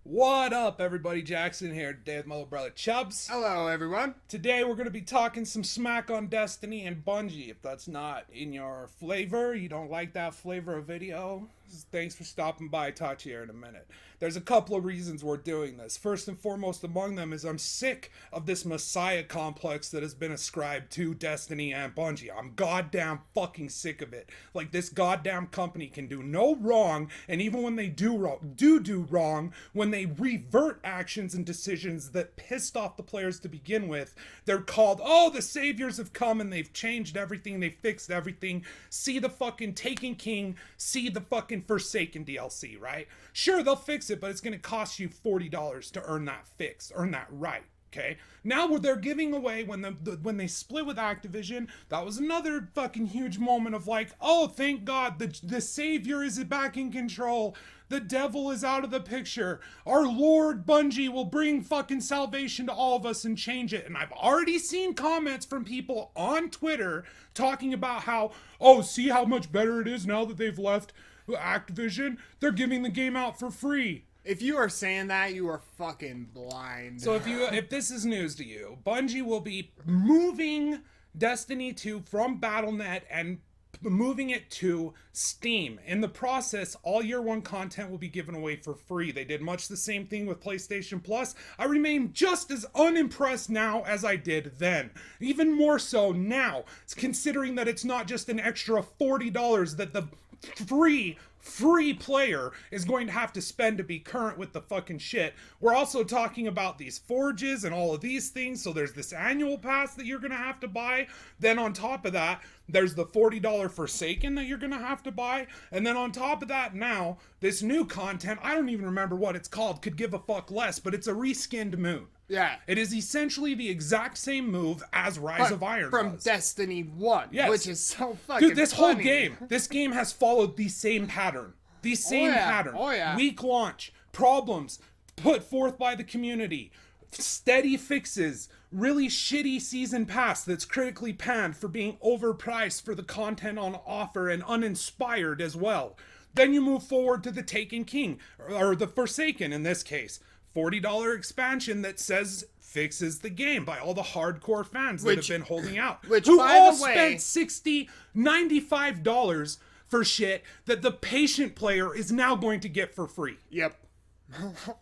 What up, everybody? Jackson here today with my little brother Chubbz. Hello, everyone. Today we're going to be talking some smack on Destiny and Bungie. If that's not in your flavor, you don't like that flavor of video, thanks for stopping by. Talk to you here in a minute. There's a couple of reasons we're doing this. First and foremost among them is I'm sick of this messiah complex that has been ascribed to Destiny and Bungie. I'm goddamn fucking sick of it. Like, this goddamn company can do no wrong, and even when they do wrong, when they revert actions and decisions that pissed off the players to begin with, they're called, oh, the saviors have come and they've changed everything, they fixed everything. See the fucking Taken King, see the fucking Forsaken DLC, right? Sure, they'll fix it, but it's gonna cost you $40 to earn that fix, earn that right. Okay, now what they're giving away when they split with Activision, that was another fucking huge moment of like, oh, thank God, the savior is back in control. The devil is out of the picture. Our Lord Bungie will bring fucking salvation to all of us and change it. And I've already seen comments from people on Twitter talking about how, oh, see how much better it is now that they've left Activision? They're giving the game out for free. If you are saying that, you are fucking blind. So if this is news to you, Bungie will be moving Destiny 2 from Battle.net and moving it to Steam. In the process, all year one content will be given away for free. They did much the same thing with PlayStation Plus. I remain just as unimpressed now as I did then. Even more so now, considering that it's not just an extra $40 that the free player is going to have to spend to be current with the fucking shit. We're also talking about these forges and all of these things, so there's this annual pass that you're gonna have to buy. Then on top of that, there's the $40 Forsaken that you're gonna have to buy. And then on top of that now, this new content, I don't even remember what it's called, could give a fuck less, but it's a reskinned moon. Yeah. It is essentially the exact same move as Rise of Iron from was. Destiny 1, yes. which is so fucking Dude, this funny. this game has followed the same pattern. The same pattern. Oh, yeah. Weak launch, problems put forth by the community, steady fixes, really shitty season pass that's critically panned for being overpriced for the content on offer and uninspired as well. Then you move forward to the Taken King, or the Forsaken in this case. $40 expansion that says fixes the game by all the hardcore fans that have been holding out. Who all spent $60, $95 for shit that the patient player is now going to get for free. Yep.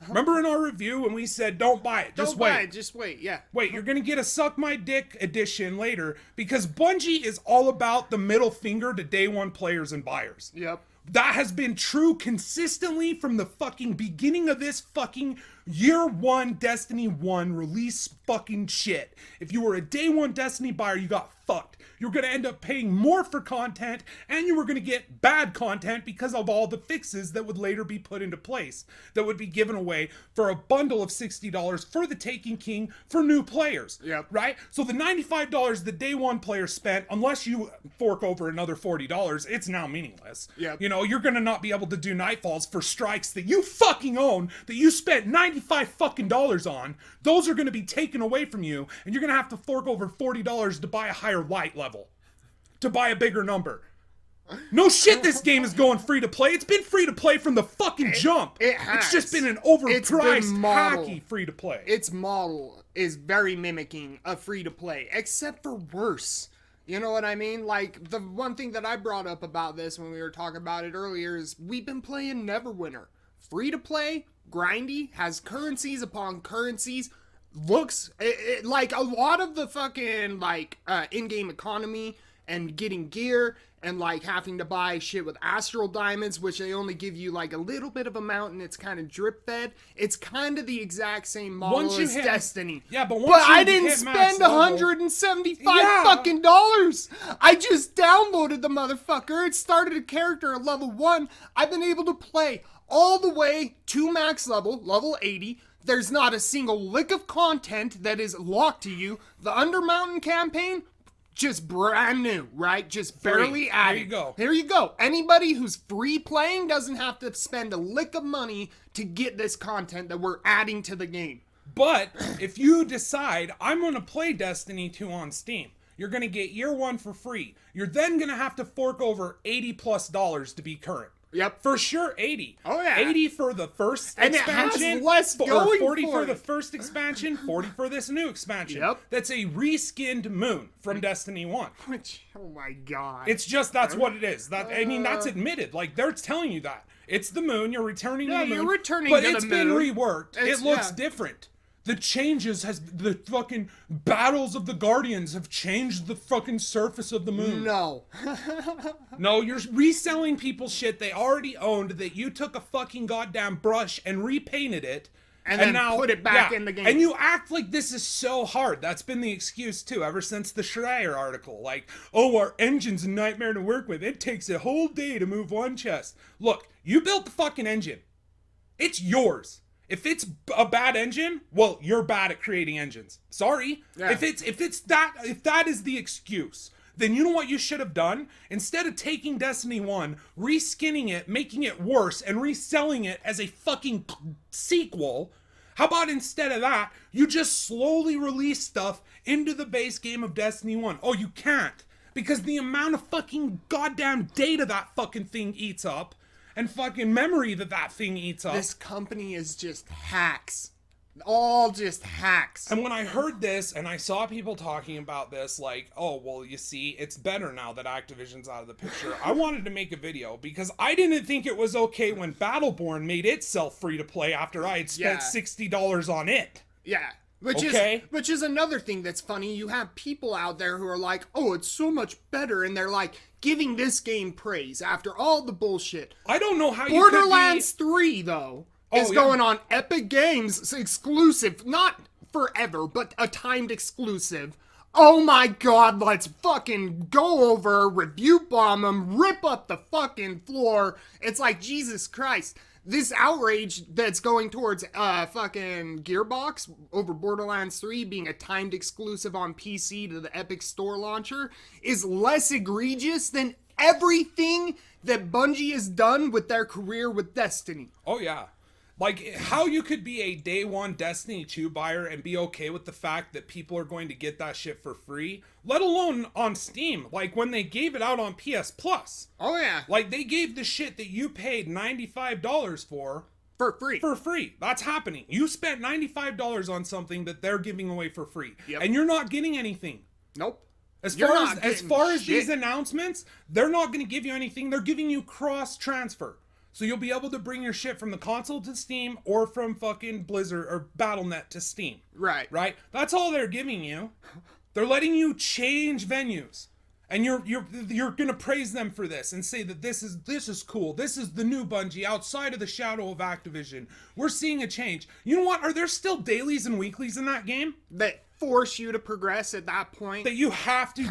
Remember in our review when we said don't buy it, just wait. Just wait, yeah. Wait, you're gonna get a Suck My Dick edition later because Bungie is all about the middle finger to day one players and buyers. Yep. That has been true consistently from the fucking beginning of this fucking year one Destiny 1 release fucking shit. If you were a day one Destiny buyer, you got fucked. You're going to end up paying more for content, and you were going to get bad content because of all the fixes that would later be put into place that would be given away for a bundle of $60 for the Taken King for new players. Yep. Right? So the $95 the day one player spent, unless you fork over another $40, it's now meaningless. Yep. You know, you're going to not be able to do Nightfalls for strikes that you fucking own, that you spent $95 fucking dollars on. Those are going to be taken away from you, and you're going to have to fork over $40 to buy a higher light level. To buy a bigger number. No shit, this game is going free to play. It's been free to play from the fucking jump. It has. It's just been an overpriced, hacky free to play. Its model is very mimicking a free to play, except for worse. You know what I mean? Like, the one thing that I brought up about this when we were talking about it earlier is we've been playing Neverwinter. Free to play, grindy, has currencies upon currencies. Looks like a lot of the fucking like in-game economy and getting gear and like having to buy shit with astral diamonds, which they only give you like a little bit of amount and it's kind of drip fed. It's kind of the exact same model as Destiny. Yeah, but I didn't spend $175 fucking dollars. I just downloaded the motherfucker. It started a character at level 1. I've been able to play all the way to max level 80. There's not a single lick of content that is locked to you. The Undermountain campaign, just brand new, right? Just barely added. There you go. There you go. Anybody who's free playing doesn't have to spend a lick of money to get this content that we're adding to the game. But if you decide, I'm going to play Destiny 2 on Steam, you're going to get year one for free. You're then going to have to fork over $80+ to be current. Yep. For sure, 80. Oh, yeah. 80 for the first And expansion. it has less or going 40 for for the it. first expansion, 40 for this new expansion. Yep. That's a reskinned moon from Destiny 1. Which, oh my god. It's just, that's what it is. I mean, that's admitted. Like, they're telling you that. It's the moon, you're returning to the moon. you're returning but to the it's been moon. reworked. It looks different. The changes the fucking battles of the Guardians have changed the fucking surface of the moon. No. No, you're reselling people's shit they already owned that you took a fucking goddamn brush and repainted it. And then now, put it back in the game. And you act like this is so hard. That's been the excuse too, ever since the Schreier article. Like, oh, our engine's a nightmare to work with. It takes a whole day to move one chest. Look, you built the fucking engine. It's yours. If it's a bad engine, well, you're bad at creating engines. Sorry. Yeah. If that is the excuse, then you know what you should have done? Instead of taking Destiny 1, reskinning it, making it worse, and reselling it as a fucking sequel, how about instead of that, you just slowly release stuff into the base game of Destiny 1? Oh, you can't. Because the amount of fucking goddamn data that fucking thing eats up, and fucking memory that thing eats up. This company is just hacks. All just hacks. And when I heard this and I saw people talking about this, like, oh, well, you see, it's better now that Activision's out of the picture. I wanted to make a video because I didn't think it was okay when Battleborn made itself free to play after I had spent $60 on it. Yeah. Which is another thing that's funny. You have people out there who are like, oh, it's so much better. And they're like giving this game praise after all the bullshit. I don't know how Borderlands 3, though, is going on Epic Games exclusive. Not forever, but a timed exclusive. Oh my god, let's fucking go over, review bomb them, rip up the fucking floor. It's like, Jesus Christ. This outrage that's going towards fucking Gearbox over Borderlands 3 being a timed exclusive on PC to the Epic Store launcher is less egregious than everything that Bungie has done with their career with Destiny. Oh, yeah. Like, how you could be a day one Destiny 2 buyer and be okay with the fact that people are going to get that shit for free, let alone on Steam, like when they gave it out on PS Plus. Oh, yeah. Like, they gave the shit that you paid $95 for free. For free. That's happening. You spent $95 on something that they're giving away for free. Yep. And you're not getting anything. Nope. As far as these announcements, they're not going to give you anything. They're giving you cross transfer. So you'll be able to bring your shit from the console to Steam or from fucking Blizzard or Battle.net to Steam. Right. Right? That's all they're giving you. They're letting you change venues. And you're gonna praise them for this and say that this is cool. This is the new Bungie outside of the shadow of Activision. We're seeing a change. You know what? Are there still dailies and weeklies in that game? That force you to progress at that point. That you have to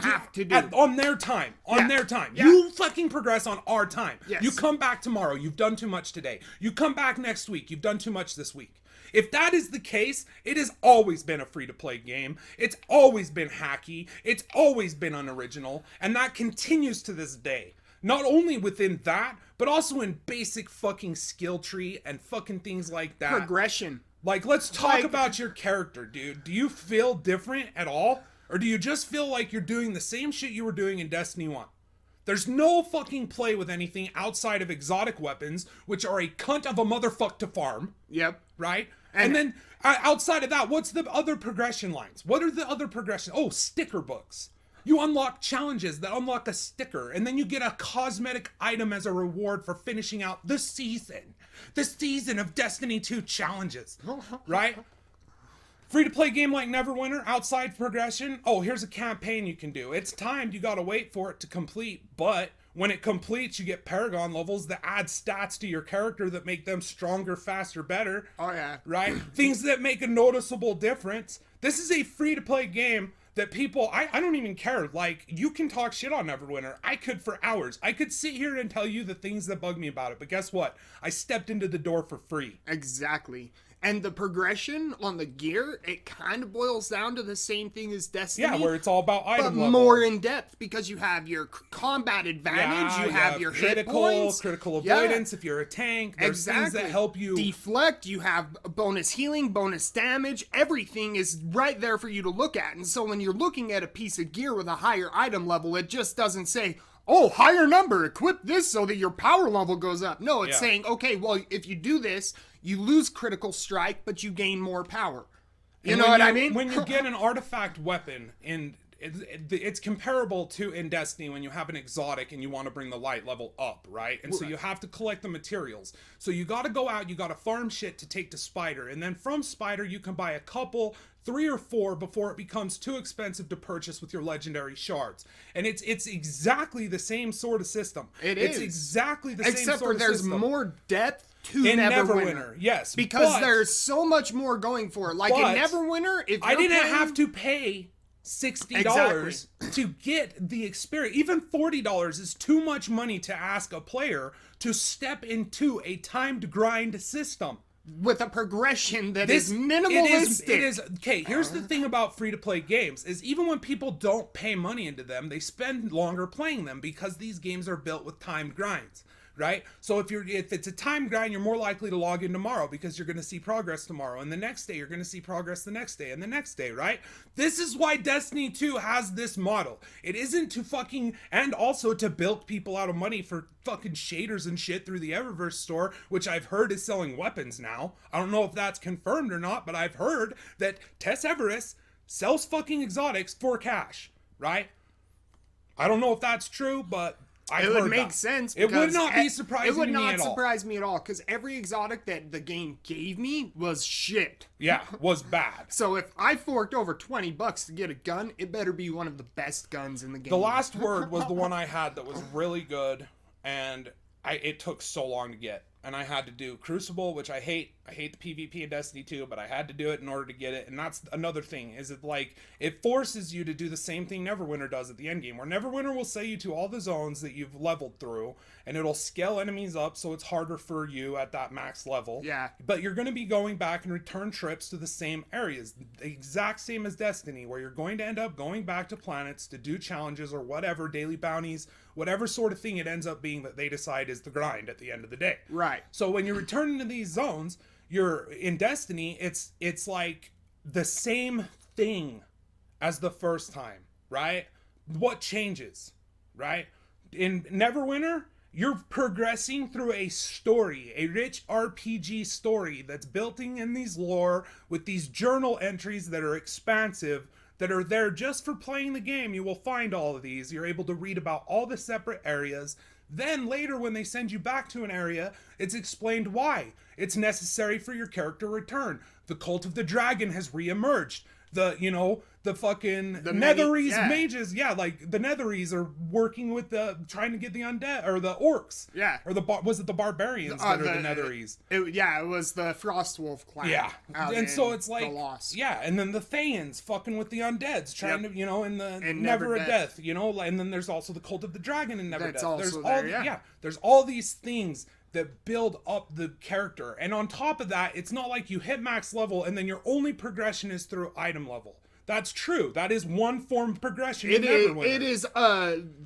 do. On their time. Their time. Yeah. You fucking progress on our time. Yes. You come back tomorrow. You've done too much today. You come back next week. You've done too much this week. If that is the case, it has always been a free-to-play game. It's always been hacky. It's always been unoriginal. And that continues to this day. Not only within that, but also in basic fucking skill tree and fucking things like that. Progression. Like, let's talk about your character, dude. Do you feel different at all? Or do you just feel like you're doing the same shit you were doing in Destiny 1? There's no fucking play with anything outside of exotic weapons, which are a cunt of a motherfuck to farm. Yep. Right? And then, outside of that, what's the other progression lines? What are the other progressions? Oh, sticker books. You unlock challenges that unlock a sticker, and then you get a cosmetic item as a reward for finishing out the season. The season of Destiny 2 challenges. Right? Free-to-play game like Neverwinter, outside progression. Oh, here's a campaign you can do. It's timed, you gotta wait for it to complete, but when it completes, you get Paragon levels that add stats to your character that make them stronger, faster, better. Oh, yeah. Right? Things that make a noticeable difference. This is a free-to-play game that people, I don't even care. Like, you can talk shit on Neverwinter. I could for hours. I could sit here and tell you the things that bug me about it. But guess what? I stepped into the door for free. Exactly. And the progression on the gear, it kind of boils down to the same thing as Destiny. Yeah, where it's all about item level. But more in depth, because you have your combat advantage, you have your hit points. Critical avoidance if you're a tank. There's things that help you deflect. You have bonus healing, bonus damage. Everything is right there for you to look at. And so when you're looking at a piece of gear with a higher item level, it just doesn't say, oh, higher number, equip this so that your power level goes up. No, it's Yeah. saying, okay, well, if you do this, you lose critical strike, but you gain more power. You know what I mean? When you get an artifact weapon it's comparable to in Destiny when you have an exotic and you want to bring the light level up, right? And so you have to collect the materials. So you got to go out, you got to farm shit to take to Spider, and then from Spider you can buy a couple, 3 or 4 before it becomes too expensive to purchase with your legendary shards. And it's exactly the same sort of system. It's exactly the same Except sort for of there's system. more depth to In Neverwinter. Yes, Because but there's so much more going for it. Like in Neverwinter, if I you're didn't playing, have to pay $60 to get the experience. Even $40 is too much money to ask a player to step into a timed grind system. with a progression that is minimalistic. It is okay. Here's the thing about free-to-play games: is even when people don't pay money into them, they spend longer playing them because these games are built with timed grinds. Right? So if it's a time grind, you're more likely to log in tomorrow because you're going to see progress tomorrow, and the next day you're going to see progress the next day and the next day, right? This is why Destiny 2 has this model. It isn't to fucking, and also to bilk people out of money for fucking shaders and shit through the Eververse store, which I've heard is selling weapons now. I don't know if that's confirmed or not, but I've heard that Tess Everest sells fucking exotics for cash, right? I don't know if that's true, but it would make sense. It would not be surprising. It would to me not at all. surprise me at all because every exotic that the game gave me was shit. Yeah, was bad. So if I forked over $20 to get a gun, it better be one of the best guns in the game. The Last Word was the one I had that was really good, and it took so long to get. And I had to do Crucible, which I hate. I hate the PvP in Destiny 2, but I had to do it in order to get it. And that's another thing, is it forces you to do the same thing Neverwinter does at the end game, where Neverwinter will say you to all the zones that you've leveled through, and it'll scale enemies up so it's harder for you at that max level. Yeah. But you're going to be going back and return trips to the same areas, the exact same as Destiny, where you're going to end up going back to planets to do challenges or whatever, daily bounties, whatever sort of thing it ends up being that they decide is the grind at the end of the day. Right. So when you return to these zones, you're in Destiny, it's like the same thing as the first time, right? What changes, right? In Neverwinter, you're progressing through a story, a rich RPG story that's built in these lore with these journal entries that are expansive, that are there just for playing the game. You will find all of these. You're able to read about all the separate areas. Then later when they send you back to an area, it's explained why. It's necessary for your character return. The Cult of the Dragon has reemerged. The fucking Netherese mages, like the Netherese are working with trying to get the undead, or the orcs. Yeah. Or was it the barbarians that are the Netherese? It was the Frostwolf clan. Yeah. And so it's like, the Lost. yeah, and then the Thayans fucking with the undeads, trying to, in the And Never a Never Death, and then there's also the Cult of the Dragon in Never That's Death. also There's there, there's all these things that build up the character. And on top of that, it's not like you hit max level and then your only progression is through item level. That's true. That is one form of progression in Neverwinter. It is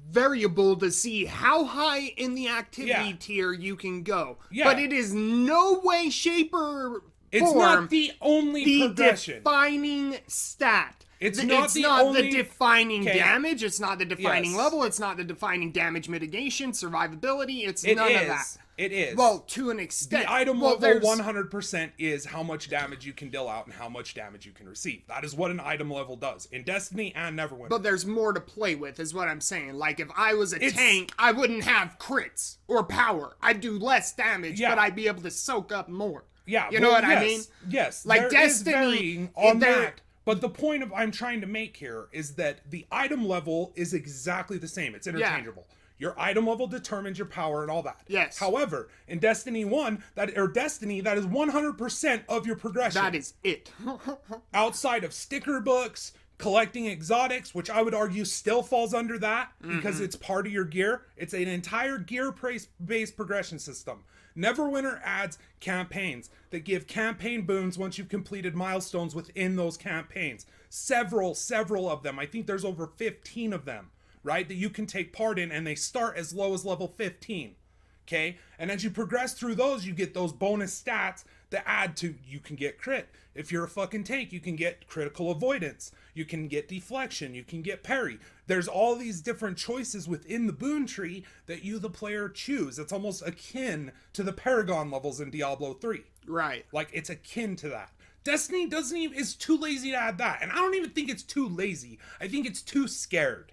variable to see how high in the activity tier you can go. Yeah. But it is no way, shape, or It's form not the only progression. Defining stat. It's not not the defining damage. It's not the defining Yes. level. It's not the defining damage mitigation, survivability. It's none of that. It is. Well, to an extent. The item well, level 100% is how much damage you can deal out and how much damage you can receive. That is what an item level does in Destiny and Neverwinter. But there's more to play with, is what I'm saying. Like, if I was a tank, I wouldn't have crits or power. I'd do less damage, but I'd be able to soak up more. Yeah. You know what I mean? Yes. Like, there Destiny, is varying on that. But the point I'm trying to make here is that the item level is exactly the same. It's interchangeable. Your item level determines your power and all that. Yes. However, in Destiny 1, that is 100% of your progression. That is it. Outside of sticker books, collecting exotics, which I would argue still falls under that because it's part of your gear. It's an entire gear-based progression system. Neverwinter adds campaigns that give campaign boons once you've completed milestones within those campaigns. Several of them. I think there's over 15 of them, right, that you can take part in, and they start as low as level 15. Okay? And as you progress through those, you get those bonus stats that add to, you can get crit. If you're a fucking tank, you can get critical avoidance. You can get deflection. You can get parry. There's all these different choices within the boon tree that you, the player, choose. It's almost akin to the Paragon levels in Diablo 3. Right. Like, it's akin to that. Destiny is too lazy to add that. And I don't even think it's too lazy. I think it's too scared.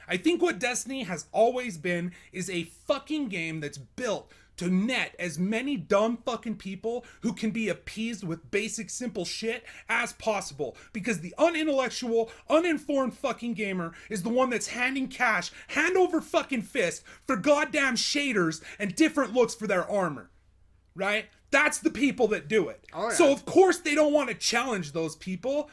I think what Destiny has always been is a fucking game that's built to net as many dumb fucking people who can be appeased with basic simple shit as possible. Because the unintellectual, uninformed fucking gamer is the one that's handing cash hand over fucking fist for goddamn shaders and different looks for their armor. Right? That's the people that do it. Oh, yeah. So of course they don't want to challenge those people.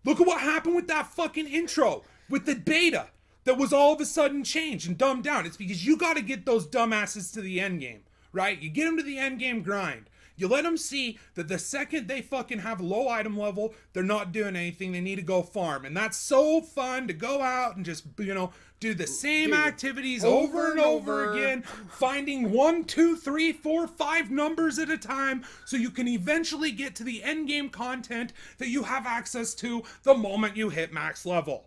Look at what happened with that fucking intro, with the beta that was all of a sudden changed and dumbed down. It's because you got to get those dumbasses to the end game, right? You get them to the end game grind. You let them see that the second they fucking have a low item level, they're not doing anything. They need to go farm. And that's so fun to go out and just, do the same activities over and over again, finding 1, 2, 3, 4, 5 numbers at a time so you can eventually get to the end game content that you have access to the moment you hit max level,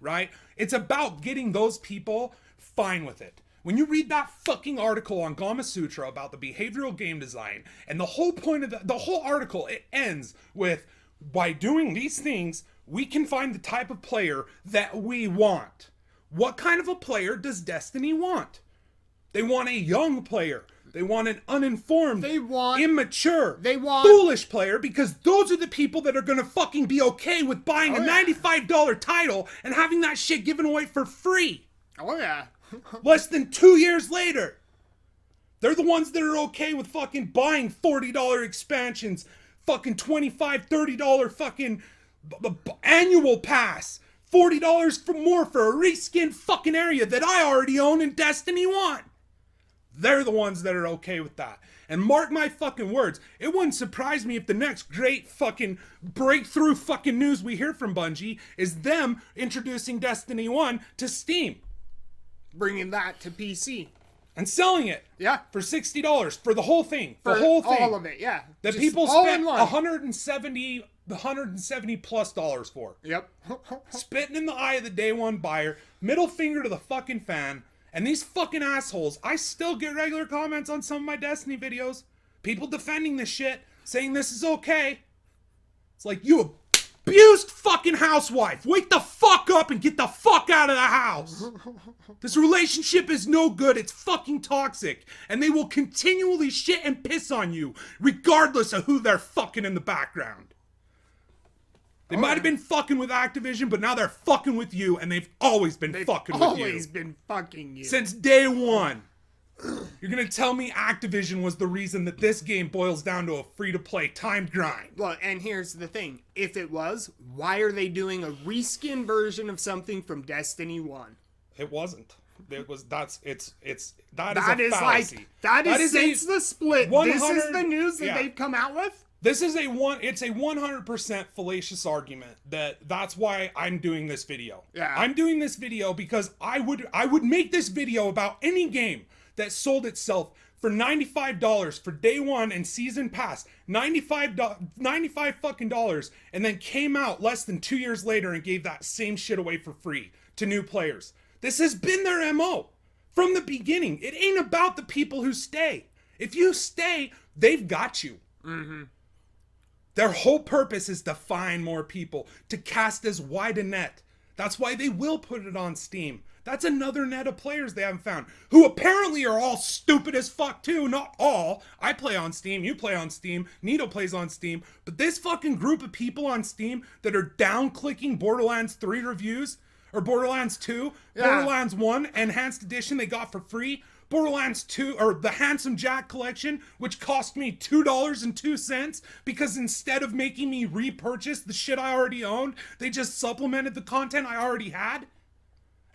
right? It's about getting those people fine with it. When you read that fucking article on Gama Sutra about the behavioral game design, and the whole point of the whole article, it ends with, by doing these things, we can find the type of player that we want. What kind of a player does Destiny want? They want a young player. They want an uninformed, immature, foolish player, because those are the people that are going to fucking be okay with buying a $95 title and having that shit given away for free. Oh, yeah. Less than 2 years later. They're the ones that are okay with fucking buying $40 expansions, fucking $25, $30 fucking annual pass. $40 for more for a reskinned fucking area that I already own in Destiny 1. They're the ones that are okay with that. And mark my fucking words, it wouldn't surprise me if the next great fucking breakthrough fucking news we hear from Bungie is them introducing Destiny 1 to Steam. Bringing that to PC. And selling it. Yeah. For $60 for the whole thing. For the whole thing. All of it, yeah. That just people spent $170 plus dollars for. Yep. Spitting in the eye of the day one buyer, middle finger to the fucking fan, and these fucking assholes. I still get regular comments on some of my Destiny videos. People defending this shit, saying this is okay. It's like, you abused fucking housewife. Wake the fuck up and get the fuck out of the house. This relationship is no good. It's fucking toxic. And they will continually shit and piss on you, regardless of who they're fucking in the background. They might have been fucking with Activision, but now they're fucking with you, and they've always been fucking with you. Always been fucking you. Since day one. You're gonna tell me Activision was the reason that this game boils down to a free-to-play timed grind? Well, and here's the thing. If it was, why are they doing a reskin version of something from Destiny 1? It wasn't. It was, that is a fallacy. That is since the split. This is the news that they've come out with? It's a 100% fallacious argument that's why I'm doing this video. Yeah. I'm doing this video because I would make this video about any game that sold itself for $95 for day one and season pass, $95 fucking dollars, and then came out less than 2 years later and gave that same shit away for free to new players. This has been their MO from the beginning. It ain't about the people who stay. If you stay, they've got you. Mm-hmm. Their whole purpose is to find more people, to cast as wide a net. That's why they will put it on Steam. That's another net of players they haven't found, who apparently are all stupid as fuck too. Not all. I play on Steam, you play on Steam, Nito plays on Steam, but this fucking group of people on Steam that are down-clicking Borderlands 3 reviews, or Borderlands 2, Borderlands 1 Enhanced Edition they got for free, Borderlands 2, or the Handsome Jack collection, which cost me $2.02 because instead of making me repurchase the shit I already owned, they just supplemented the content I already had.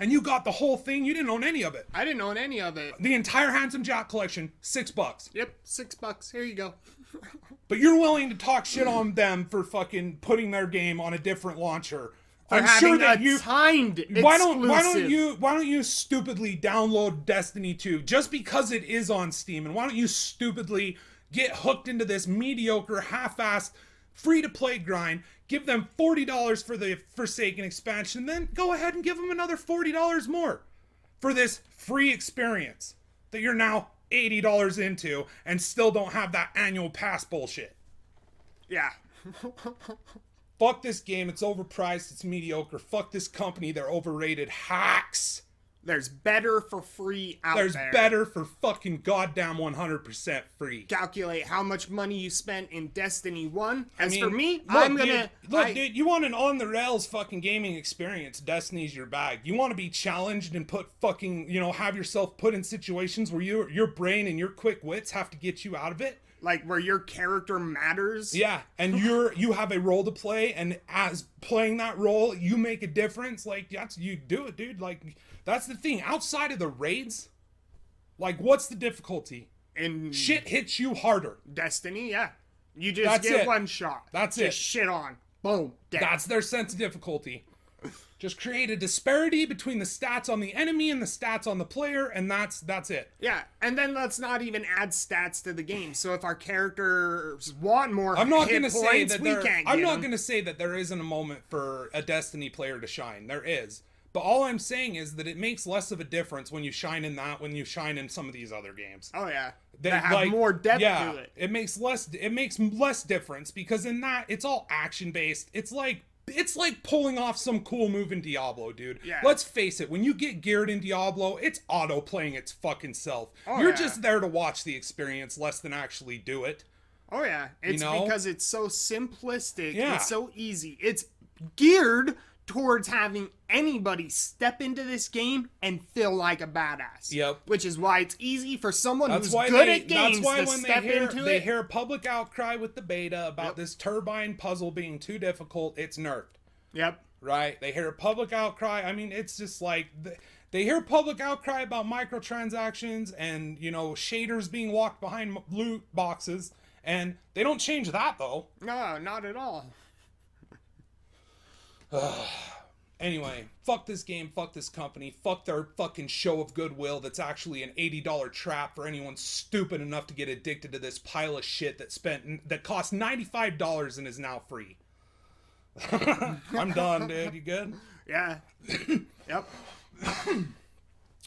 And you got the whole thing. You didn't own any of it. I didn't own any of it. The entire Handsome Jack collection, $6. Yep, $6. Here you go. But you're willing to talk shit on them for fucking putting their game on a different launcher. I'm sure that you timed why don't you stupidly download Destiny 2 just because it is on Steam, and why don't you stupidly get hooked into this mediocre, half-assed, free-to-play grind, give them $40 for the Forsaken expansion, then go ahead and give them another $40 more for this free experience that you're now $80 into and still don't have that annual pass bullshit. Yeah. Fuck this game. It's overpriced. It's mediocre. Fuck this company. They're overrated hacks. There's better for free out there. There's better for fucking goddamn 100% free. Calculate how much money you spent in Destiny 1. As for me, look, I'm gonna... Dude, you want an on-the-rails fucking gaming experience, Destiny's your bag. You want to be challenged and put fucking, have yourself put in situations where your brain and your quick wits have to get you out of it? Like, where your character matters? Yeah, and you have a role to play, and as playing that role, you make a difference. Like, you do it, dude. Like, that's the thing. Outside of the raids, like, what's the difficulty? In shit hits you harder. Destiny, yeah. You just get one shot. That's just shit on. Boom. Dead. That's their sense of difficulty. Just create a disparity between the stats on the enemy and the stats on the player, and that's it. Yeah, and then let's not even add stats to the game. So if our characters want more I'm not hit gonna points, say that we can't I'm get not them. going to say that there isn't a moment for a Destiny player to shine. There is. But all I'm saying is that it makes less of a difference when you shine in that when you shine in some of these other games. Oh yeah. They have more depth to it. It makes less difference because in that it's all action based. It's like pulling off some cool move in Diablo, dude. Yeah. Let's face it, when you get geared in Diablo, it's auto playing its fucking self. Oh, You're just there to watch the experience less than actually do it. Oh yeah. It's because it's so simplistic. Yeah. It's so easy. It's geared towards having anybody step into this game and feel like a badass. Yep. Which is why it's easy for someone who's good at games to step into it. They hear a public outcry with the beta about this turbine puzzle being too difficult, it's nerfed. Yep. Right? They hear a public outcry. I mean, it's just like... They hear public outcry about microtransactions and, shaders being locked behind loot boxes, and they don't change that, though. No, not at all. Anyway, fuck this game, fuck this company, fuck their fucking show of goodwill that's actually an $80 trap for anyone stupid enough to get addicted to this pile of shit that cost $95 and is now free. I'm done, dude. You good? Yeah. Yep.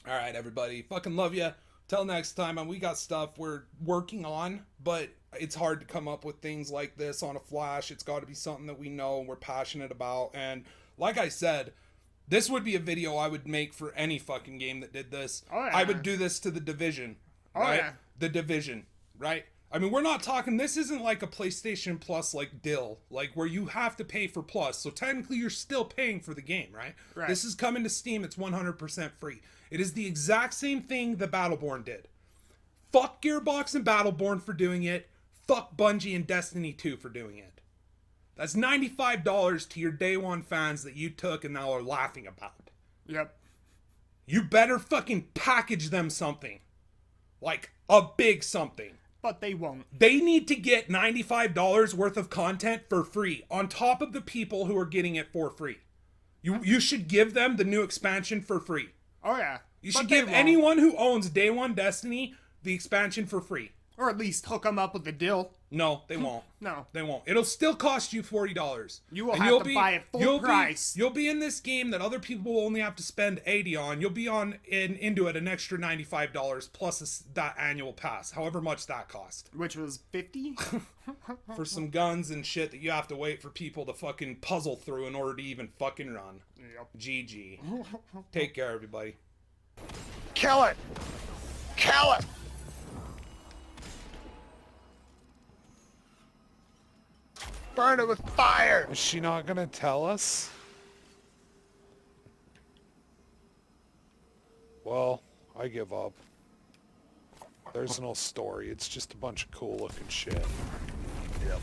Alright, everybody. Fucking love you. Till next time, and we got stuff we're working on, but it's hard to come up with things like this on a flash. It's got to be something that we know and we're passionate about. And like I said, this would be a video I would make for any fucking game that did this. Oh, yeah. I would do this to The Division. Right? Oh, yeah. The Division, right? I mean, we're not talking, this isn't like a PlayStation Plus like dill, like where you have to pay for Plus. So technically you're still paying for the game, right? Right. This is coming to Steam. It's 100% free. It is the exact same thing that Battleborn did. Fuck Gearbox and Battleborn for doing it. Fuck Bungie and Destiny 2 for doing it. That's $95 to your day one fans that you took and now are laughing about. Yep. You better fucking package them something. Like a big something. But they won't. They need to get $95 worth of content for free on top of the people who are getting it for free. You should give them the new expansion for free. Oh yeah. You should give anyone who owns Day 1 Destiny the expansion for free. Or at least hook them up with the deal. No, they won't. No. They won't. It'll still cost you $40. You will have to buy it full price. You'll be in this game that other people will only have to spend $80 on. You'll be into it an extra $95 plus that annual pass, however much that cost. Which was $50? For some guns and shit that you have to wait for people to fucking puzzle through in order to even fucking run. Yep. GG. Take care, everybody. Kill it! Kill it! Burn it with fire! Is she not gonna tell us? Well, I give up. There's no story. It's just a bunch of cool looking shit. Yep.